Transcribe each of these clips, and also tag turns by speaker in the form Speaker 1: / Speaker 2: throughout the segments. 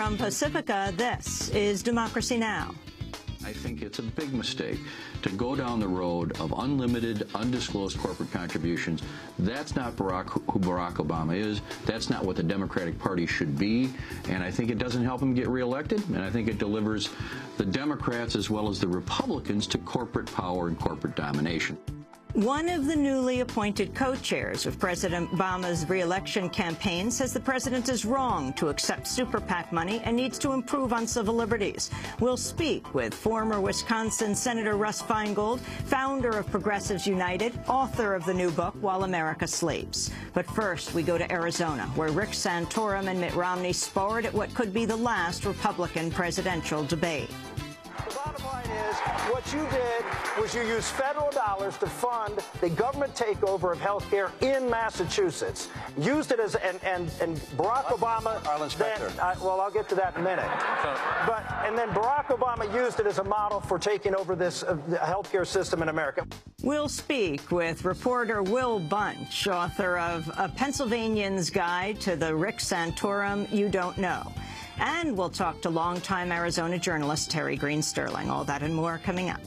Speaker 1: From Pacifica, this is Democracy Now!
Speaker 2: I think it's a big mistake to go down the road of unlimited, undisclosed corporate contributions. That's not who Barack Obama is. That's not what the Democratic Party should be. And I think it doesn't help him get reelected. And I think it delivers the Democrats as well as the Republicans to corporate power and corporate domination.
Speaker 1: One of the newly appointed co-chairs of President Obama's re-election campaign says the president is wrong to accept super PAC money and needs to improve on civil liberties. We'll speak with former Wisconsin Senator Russ Feingold, founder of Progressives United, author of the new book, While America Sleeps. But first, we go to Arizona, where Rick Santorum and Mitt Romney sparred at what could be the last Republican presidential debate.
Speaker 3: The bottom line is, what you did was you used federal dollars to fund the government takeover of health care in Massachusetts. Used it as, and Barack Obama, then, well, I'll get to that in a minute. And then Barack Obama used it as a model for taking over this health care system in America.
Speaker 1: We'll speak with reporter Will Bunch, author of A Pennsylvanian's Guide to the Rick Santorum You Don't Know. And we'll talk to longtime Arizona journalist Terry Green Sterling. All that and more coming up.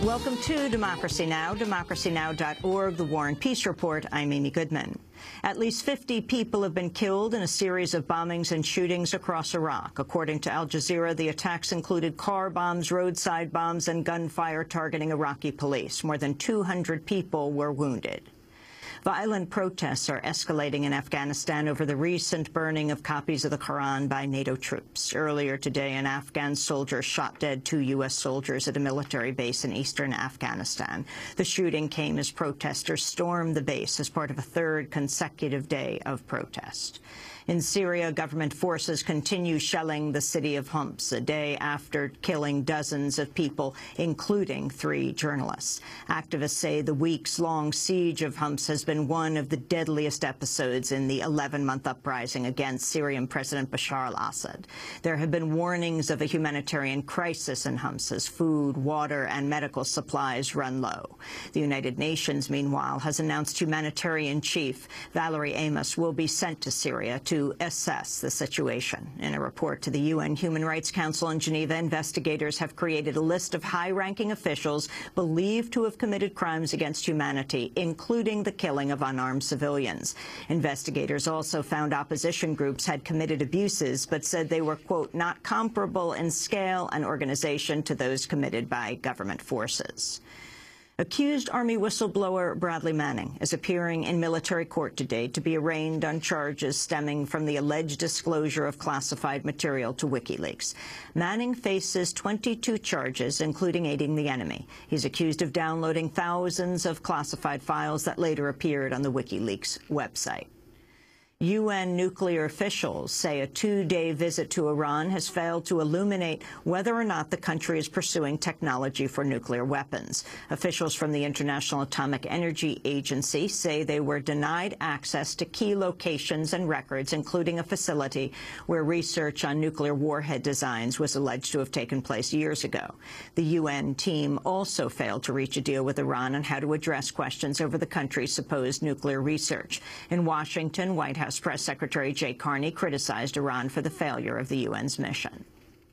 Speaker 1: Welcome to Democracy Now!, democracynow.org, The War and Peace Report. I'm Amy Goodman. At least 50 people have been killed in a series of bombings and shootings across Iraq. According to Al Jazeera, the attacks included car bombs, roadside bombs, and gunfire targeting Iraqi police. More than 200 people were wounded. Violent protests are escalating in Afghanistan over the recent burning of copies of the Quran by NATO troops. Earlier today, an Afghan soldier shot dead 2 U.S. soldiers at a military base in eastern Afghanistan. The shooting came as protesters stormed the base as part of a third consecutive day of protest. In Syria, government forces continue shelling the city of Homs a day after killing dozens of people, including 3 journalists. Activists say the weeks-long siege of Homs has been one of the deadliest episodes in the 11-month uprising against Syrian President Bashar al-Assad. There have been warnings of a humanitarian crisis in Homs as food, water, and medical supplies run low. The United Nations, meanwhile, has announced humanitarian chief Valerie Amos will be sent to Syria to assess the situation. In a report to the UN Human Rights Council in Geneva, investigators have created a list of high-ranking officials believed to have committed crimes against humanity, including the killing of unarmed civilians. Investigators also found opposition groups had committed abuses, but said they were, quote, not comparable in scale and organization to those committed by government forces. Accused Army whistleblower Bradley Manning is appearing in military court today to be arraigned on charges stemming from the alleged disclosure of classified material to WikiLeaks. Manning faces 22 charges, including aiding the enemy. He's accused of downloading thousands of classified files that later appeared on the WikiLeaks website. UN nuclear officials say a 2-day visit to Iran has failed to illuminate whether or not the country is pursuing technology for nuclear weapons. Officials from the International Atomic Energy Agency say they were denied access to key locations and records, including a facility where research on nuclear warhead designs was alleged to have taken place years ago. The UN team also failed to reach a deal with Iran on how to address questions over the country's supposed nuclear research. In Washington, White House Press Secretary Jay Carney criticized Iran for the failure of the UN's mission.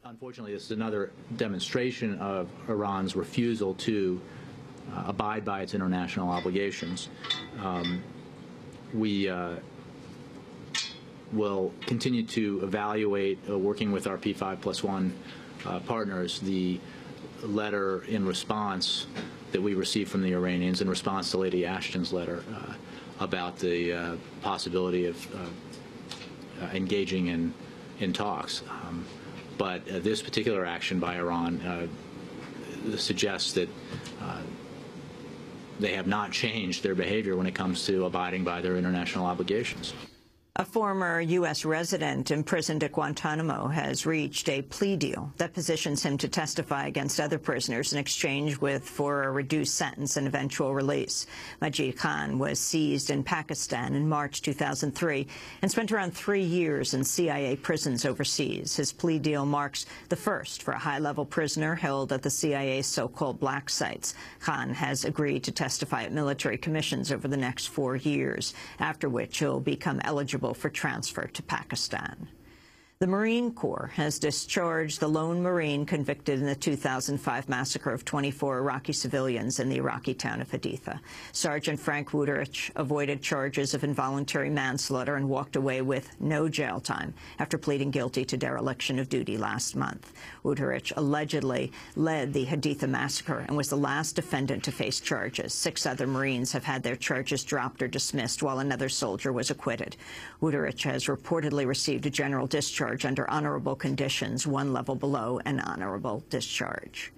Speaker 4: Unfortunately, this is another demonstration of Iran's refusal to abide by its international obligations. We will continue to evaluate, working with our P5+1 partners, the letter in response that we received from the Iranians in response to Lady Ashton's letter about the possibility of engaging in talks. But this particular action by Iran suggests that they have not changed their behavior when it comes to abiding by their international obligations.
Speaker 1: A former U.S. resident imprisoned at Guantanamo has reached a plea deal that positions him to testify against other prisoners in exchange for a reduced sentence and eventual release. Majid Khan was seized in Pakistan in March 2003 and spent around 3 years in CIA prisons overseas. His plea deal marks the first for a high-level prisoner held at the CIA's so-called black sites. Khan has agreed to testify at military commissions over the next 4 years, after which he'll become eligible for transfer to Pakistan. The Marine Corps has discharged the lone Marine convicted in the 2005 massacre of 24 Iraqi civilians in the Iraqi town of Haditha. Sergeant Frank Wuterich avoided charges of involuntary manslaughter and walked away with no jail time after pleading guilty to dereliction of duty last month. Wuterich allegedly led the Haditha massacre and was the last defendant to face charges. 6 other Marines have had their charges dropped or dismissed, while another soldier was acquitted. Wuterich has reportedly received a general discharge under honorable conditions, 1 level below an honorable discharge.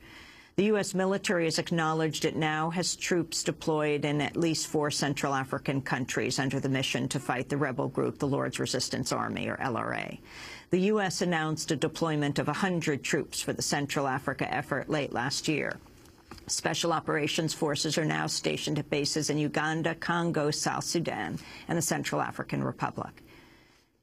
Speaker 1: The U.S. military has acknowledged it now has troops deployed in at least 4 Central African countries under the mission to fight the rebel group, the Lord's Resistance Army, or LRA. The U.S. announced a deployment of 100 troops for the Central Africa effort late last year. Special operations forces are now stationed at bases in Uganda, Congo, South Sudan, and the Central African Republic.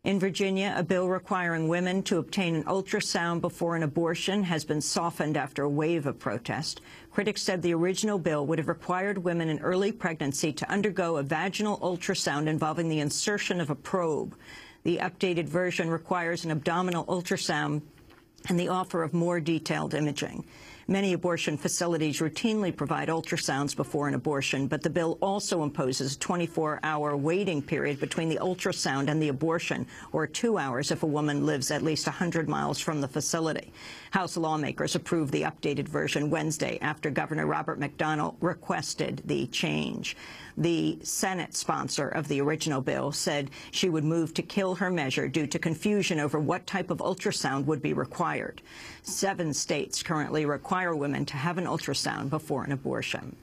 Speaker 1: In Virginia, a bill requiring women to obtain an ultrasound before an abortion has been softened after a wave of protest. Critics said the original bill would have required women in early pregnancy to undergo a vaginal ultrasound involving the insertion of a probe. The updated version requires an abdominal ultrasound and the offer of more detailed imaging. Many abortion facilities routinely provide ultrasounds before an abortion, but the bill also imposes a 24-hour waiting period between the ultrasound and the abortion, or 2 hours if a woman lives at least 100 miles from the facility. House lawmakers approved the updated version Wednesday after Governor Robert McDonnell requested the change. The Senate sponsor of the original bill said she would move to kill her measure due to confusion over what type of ultrasound would be required. 7 states currently require women to have an ultrasound before an abortion.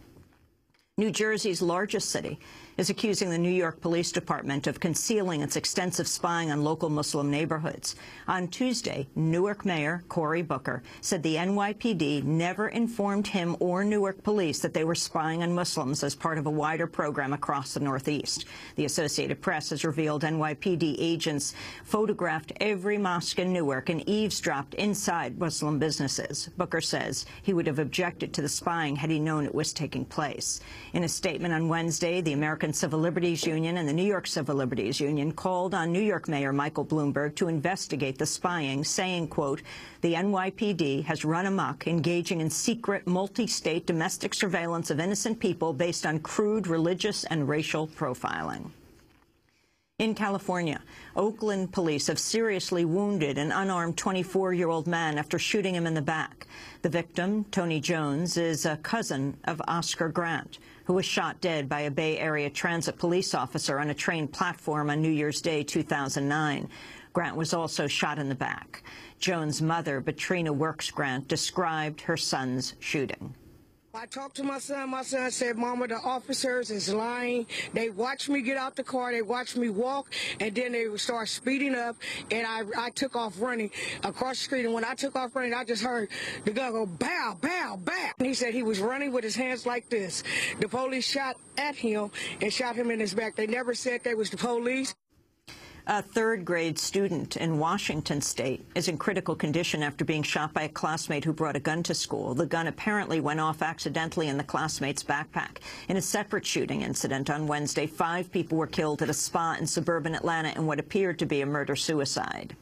Speaker 1: New Jersey's largest city is accusing the New York Police Department of concealing its extensive spying on local Muslim neighborhoods. On Tuesday, Newark Mayor Cory Booker said the NYPD never informed him or Newark police that they were spying on Muslims as part of a wider program across the Northeast. The Associated Press has revealed NYPD agents photographed every mosque in Newark and eavesdropped inside Muslim businesses. Booker says he would have objected to the spying had he known it was taking place. In a statement on Wednesday, the American Civil Liberties Union and the New York Civil Liberties Union called on New York Mayor Michael Bloomberg to investigate the spying, saying, quote, "The NYPD has run amok, engaging in secret, multi-state domestic surveillance of innocent people based on crude religious and racial profiling." In California, Oakland police have seriously wounded an unarmed 24-year-old man after shooting him in the back. The victim, Tony Jones, is a cousin of Oscar Grant, who was shot dead by a Bay Area Transit police officer on a train platform on New Year's Day 2009. Grant was also shot in the back. Jones' mother, Betrina Works Grant, described her son's shooting.
Speaker 5: I talked to my son. My son said, "Mama, the officers is lying. They watched me get out the car. They watched me walk, and then they would start speeding up, and I took off running across the street. And when I took off running, I just heard the gun go, bow, bow, bow." And he said he was running with his hands like this. The police shot at him and shot him in his back. They never said they was the police.
Speaker 1: A third-grade student in Washington state is in critical condition after being shot by a classmate who brought a gun to school. The gun apparently went off accidentally in the classmate's backpack. In a separate shooting incident on Wednesday, 5 people were killed at a spa in suburban Atlanta in what appeared to be a murder-suicide.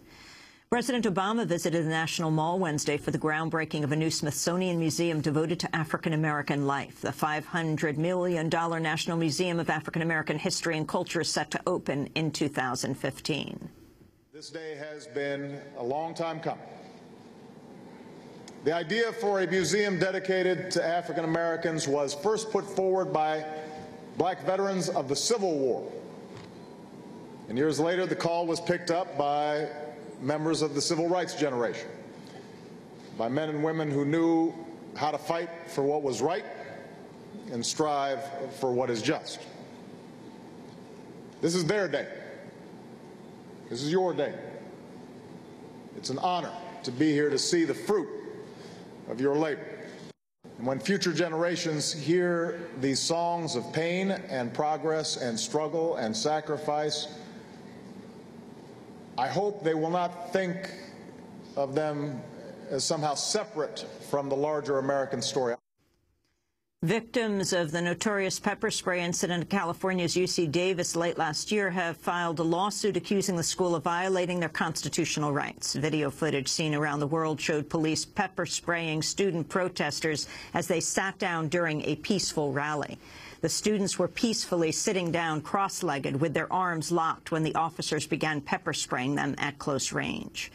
Speaker 1: President Obama visited the National Mall Wednesday for the groundbreaking of a new Smithsonian museum devoted to African-American life. The $500 million National Museum of African-American History and Culture is set to open in 2015.
Speaker 6: This day has been a long time coming. The idea for a museum dedicated to African-Americans was first put forward by black veterans of the Civil War. And years later, the call was picked up by members of the civil rights generation, by men and women who knew how to fight for what was right and strive for what is just. This is their day. This is your day. It's an honor to be here to see the fruit of your labor. And when future generations hear these songs of pain and progress and struggle and sacrifice, I hope they will not think of them as somehow separate from the larger American story.
Speaker 1: Victims of the notorious pepper spray incident at California's UC Davis late last year have filed a lawsuit accusing the school of violating their constitutional rights. Video footage seen around the world showed police pepper spraying student protesters as they sat down during a peaceful rally. The students were peacefully sitting down cross-legged with their arms locked when the officers began pepper spraying them at close range.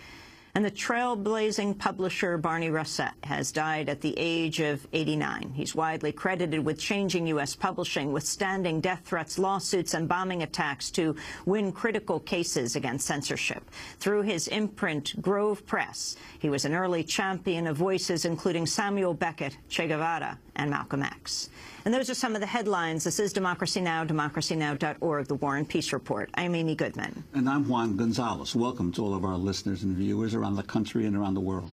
Speaker 1: And the trailblazing publisher Barney Rosset has died at the age of 89. He's widely credited with changing U.S. publishing, withstanding death threats, lawsuits, and bombing attacks to win critical cases against censorship. Through his imprint, Grove Press, he was an early champion of voices including Samuel Beckett, Che Guevara, and Malcolm X. And those are some of the headlines. This is Democracy Now!, democracynow.org, The War and Peace Report. I'm Amy Goodman.
Speaker 7: And I'm Juan Gonzalez. Welcome to all of our listeners and viewers around the country and around the world.